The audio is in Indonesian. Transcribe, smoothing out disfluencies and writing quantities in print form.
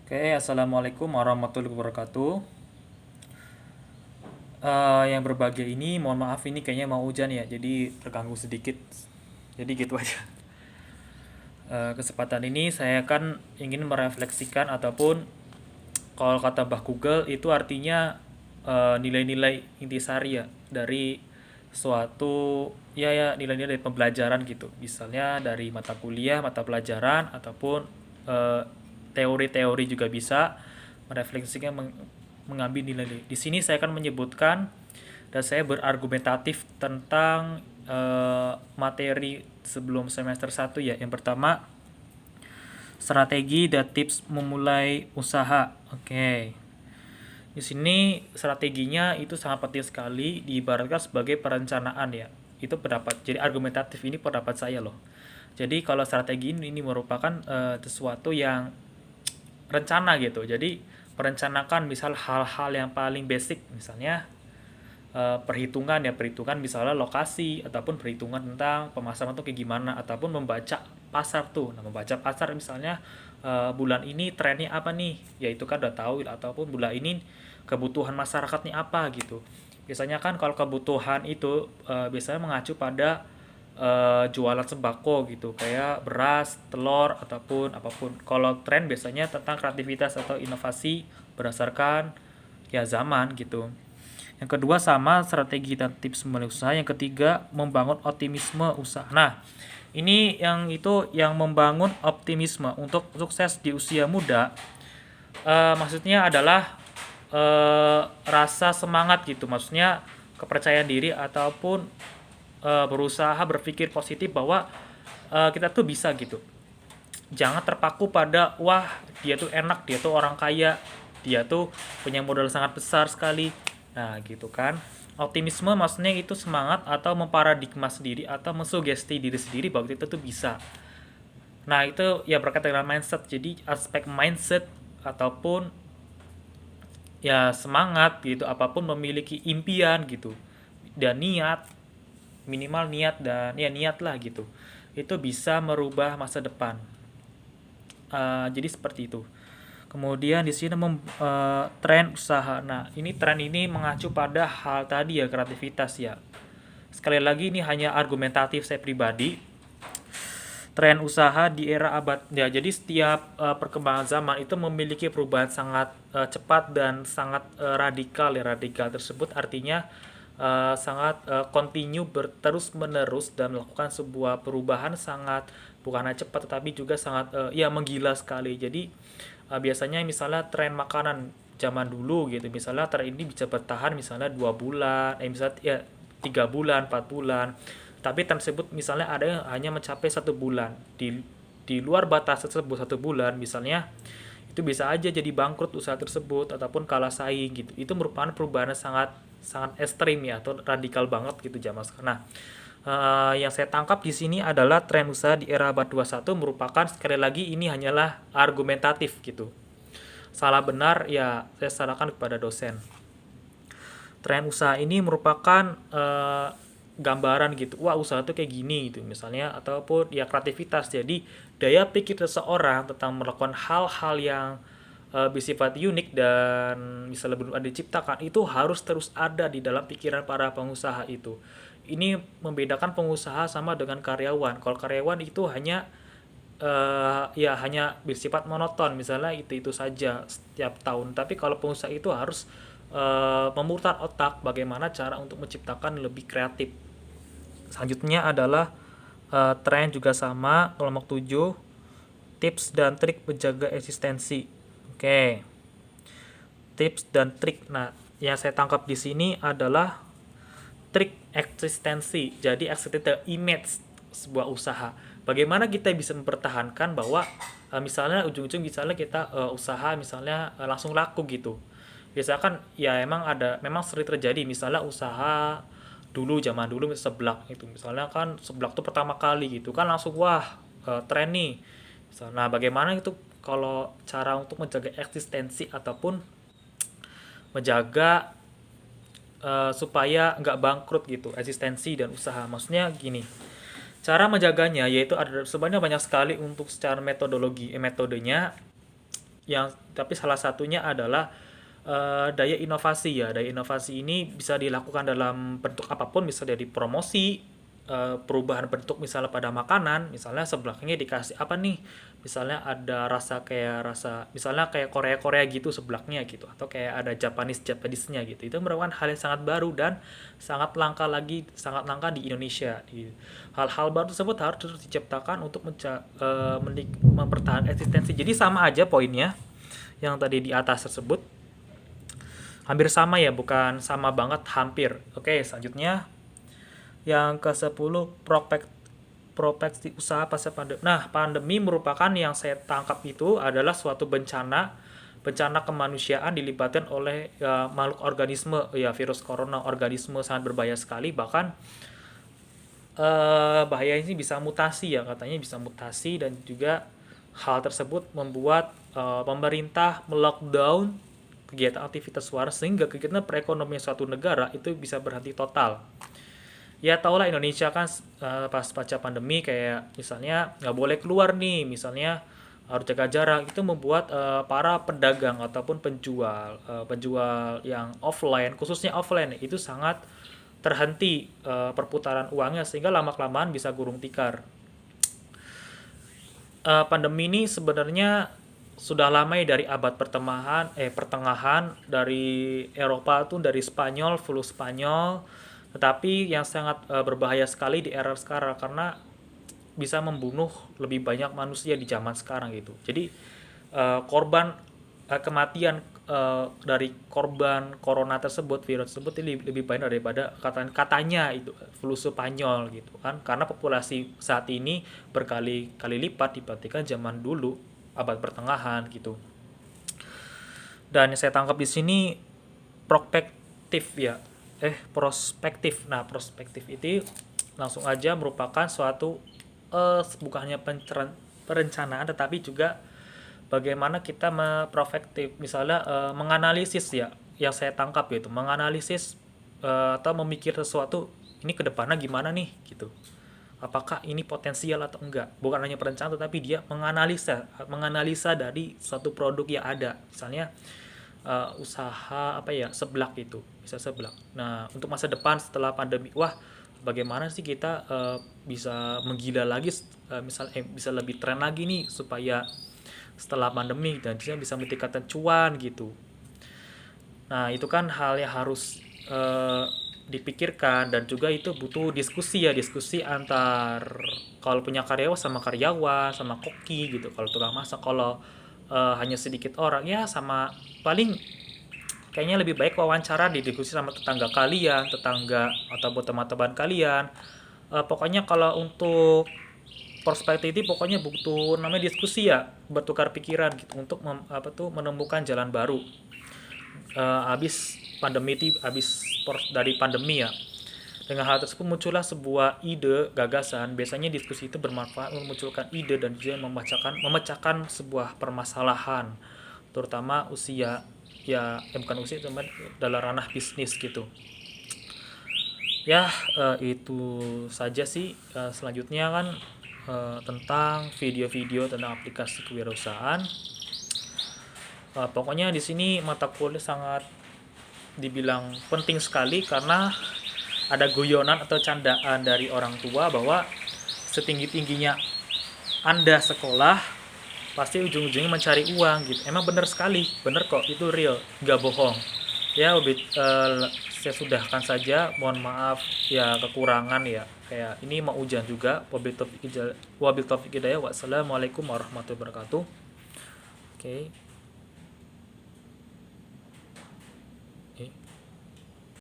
Oke, assalamualaikum warahmatullahi wabarakatuh. Yang berbahagia ini, mohon maaf ini kayaknya mau hujan ya, jadi terganggu sedikit. Jadi gitu aja. Kesempatan ini saya kan ingin merefleksikan ataupun kalau kata Mbah Google itu artinya nilai-nilai intisari ya dari suatu nilai-nilai dari pembelajaran gitu. Misalnya dari mata kuliah, mata pelajaran ataupun eh, teori-teori juga bisa merefleksikan mengambil nilai. Di sini saya akan menyebutkan dan saya berargumentatif tentang materi sebelum semester satu ya. Yang pertama, strategi dan tips memulai usaha. Oke. Di sini strateginya itu sangat penting sekali diibaratkan sebagai perencanaan ya. Itu pendapat. Jadi argumentatif ini pendapat saya loh. Jadi kalau strategi ini merupakan sesuatu yang rencana gitu. Jadi merencanakan misal hal-hal yang paling basic misalnya perhitungan misalnya lokasi ataupun perhitungan tentang pemasaran tuh kayak gimana ataupun membaca pasar tuh. Nah, membaca pasar misalnya bulan ini trennya apa nih? Ya itu kan udah tahu ataupun bulan ini kebutuhan masyarakatnya apa gitu. Biasanya kan kalau kebutuhan itu biasanya mengacu pada jualan sembako gitu kayak beras, telur ataupun apapun. Kalau tren biasanya tentang kreativitas atau inovasi berdasarkan ya zaman gitu. Yang kedua sama strategi dan tips memulai usaha. Yang ketiga membangun optimisme usaha. Nah, ini yang membangun optimisme untuk sukses di usia muda. Maksudnya adalah rasa semangat gitu. Maksudnya kepercayaan diri ataupun berusaha berpikir positif bahwa kita tuh bisa gitu. Jangan terpaku pada wah dia tuh enak, dia tuh orang kaya, dia tuh punya modal sangat besar sekali. Nah gitu kan. Optimisme maksudnya itu semangat atau memparadigma sendiri atau mensugesti diri sendiri bahwa kita tuh bisa. Nah itu ya berkaitan dengan mindset. Jadi aspek mindset ataupun ya semangat gitu apapun memiliki impian gitu dan niat, minimal niat dan ya niat lah gitu, itu bisa merubah masa depan. Jadi seperti itu. Kemudian di sini tren usaha. Nah, ini tren ini mengacu pada hal tadi ya, kreativitas ya. Sekali lagi ini hanya argumentatif saya pribadi. Tren usaha di era abad ya. Jadi setiap perkembangan zaman itu memiliki perubahan sangat cepat dan sangat radikal ya. Radikal tersebut artinya sangat continue terus menerus dan melakukan sebuah perubahan sangat bukan hanya cepat tetapi juga sangat ya menggila sekali. Jadi biasanya misalnya tren makanan zaman dulu gitu, misalnya tren ini bisa bertahan misalnya 2 bulan, misalnya ya 3 bulan, 4 bulan. Tapi tren tersebut misalnya ada yang hanya mencapai 1 bulan. Di luar batas tersebut 1 bulan, misalnya itu bisa aja jadi bangkrut usaha tersebut ataupun kalah saing gitu. Itu merupakan perubahan yang sangat sangat ekstrim ya atau radikal banget gitu zaman sekarang. Nah, yang saya tangkap di sini adalah tren usaha di era abad 21 merupakan sekali lagi ini hanyalah argumentatif gitu. Salah benar ya saya salahkan kepada dosen. Tren usaha ini merupakan gambaran gitu. Wah, usaha tuh kayak gini gitu misalnya ataupun ya kreativitas. Jadi daya pikir seseorang tentang melakukan hal-hal yang bersifat unik dan misalnya belum ada diciptakan itu harus terus ada di dalam pikiran para pengusaha itu. Ini membedakan pengusaha sama dengan karyawan. Kalau karyawan itu hanya ya hanya bersifat monoton misalnya itu saja setiap tahun, tapi kalau pengusaha itu harus memutar otak bagaimana cara untuk menciptakan lebih kreatif. Selanjutnya adalah tren juga sama kelompok 7, tips dan trik menjaga eksistensi. Oke, tips dan trik. Nah, yang saya tangkap di sini adalah trik eksistensi. Jadi eksistensi image sebuah usaha. Bagaimana kita bisa mempertahankan bahwa misalnya ujung-ujung misalnya kita usaha misalnya langsung laku gitu. Biasanya kan ya memang sering terjadi misalnya usaha dulu zaman dulu seblak itu misalnya kan seblak tuh pertama kali gitu kan langsung wah tren nih. Nah, bagaimana itu kalau cara untuk menjaga eksistensi ataupun menjaga supaya nggak bangkrut gitu eksistensi dan usaha. Maksudnya gini, cara menjaganya yaitu ada sebenarnya banyak sekali untuk secara metodologi metodenya. Tapi salah satunya adalah daya inovasi ya. Daya inovasi ini bisa dilakukan dalam bentuk apapun, bisa dari promosi, perubahan bentuk misalnya pada makanan, misalnya sebelahnya dikasih apa nih, misalnya ada rasa misalnya kayak Korea gitu sebelahnya gitu, atau kayak ada Japanisnya gitu. Itu merupakan hal yang sangat baru dan sangat langka di Indonesia gitu. Hal-hal baru tersebut harus terus diciptakan untuk mempertahankan eksistensi. Jadi sama aja poinnya yang tadi di atas tersebut, hampir sama ya, bukan sama banget, hampir. Oke, selanjutnya yang ke-10, prospektif usaha pasca pandemi. Nah, pandemi merupakan, yang saya tangkap itu adalah suatu bencana kemanusiaan dilibatkan oleh makhluk organisme, ya virus corona, organisme sangat berbahaya sekali, bahkan bahaya ini bisa mutasi ya, katanya bisa mutasi, dan juga hal tersebut membuat pemerintah melockdown kegiatan aktivitas luar, sehingga kegiatan perekonomian suatu negara itu bisa berhenti total. Ya tau lah Indonesia kan pas pasca pandemi kayak misalnya nggak boleh keluar nih, misalnya harus jaga jarak, itu membuat para pedagang ataupun penjual yang offline, khususnya offline, itu sangat terhenti perputaran uangnya, sehingga lama-kelamaan bisa gulung tikar. Pandemi ini sebenarnya sudah lama ya, dari abad pertengahan, dari Eropa tuh, dari Spanyol, flu Spanyol, tetapi yang sangat berbahaya sekali di era sekarang karena bisa membunuh lebih banyak manusia di zaman sekarang gitu. Jadi kematian dari korban corona tersebut, virus tersebut ini lebih banyak daripada katanya itu flu Spanyol gitu kan, karena populasi saat ini berkali-kali lipat dibandingkan zaman dulu abad pertengahan gitu. Dan yang saya tangkap di sini prospektif ya, prospektif. Nah, prospektif itu langsung aja merupakan suatu bukan hanya perencanaan, tetapi juga bagaimana kita prospektif, misalnya menganalisis ya, yang saya tangkap yaitu menganalisis atau memikir sesuatu ini ke depannya gimana nih gitu, apakah ini potensial atau enggak, bukan hanya perencanaan tetapi dia menganalisa dari satu produk yang ada, misalnya usaha apa ya, seblak gitu, bisa seblak. Nah, untuk masa depan setelah pandemi, wah bagaimana sih kita bisa menggila lagi, bisa lebih tren lagi nih supaya setelah pandemi dan dia bisa meningkatkan cuan gitu. Nah, itu kan hal yang harus dipikirkan, dan juga itu butuh diskusi ya, diskusi antar, kalau punya karyawan sama karyawan, sama koki gitu, kalau tukang masak. Kalau hanya sedikit orang ya, sama paling kayaknya lebih baik wawancara, didiskusi sama tetangga atau teman-teman kalian. Pokoknya kalau untuk perspektif itu pokoknya butuh namanya diskusi ya, bertukar pikiran gitu untuk menemukan jalan baru. Habis dari pandemi ya. Dengan hal tersebut muncullah sebuah ide, gagasan. Biasanya diskusi itu bermanfaat memunculkan ide dan juga memecahkan sebuah permasalahan, terutama bukan usia, cuman dalam ranah bisnis gitu. Ya, itu saja sih. Selanjutnya kan tentang video-video tentang aplikasi kewirausahaan. Pokoknya di sini mata kuliah sangat dibilang penting sekali, karena ada guyonan atau candaan dari orang tua bahwa setinggi-tingginya Anda sekolah, pasti ujung-ujungnya mencari uang gitu. Emang benar sekali, benar kok, itu real, nggak bohong. Ya, saya sudahkan saja, mohon maaf ya kekurangan ya. Kayak ini mau hujan juga. Wabil taufik hidayah. Wassalamualaikum warahmatullahi wabarakatuh. Oke.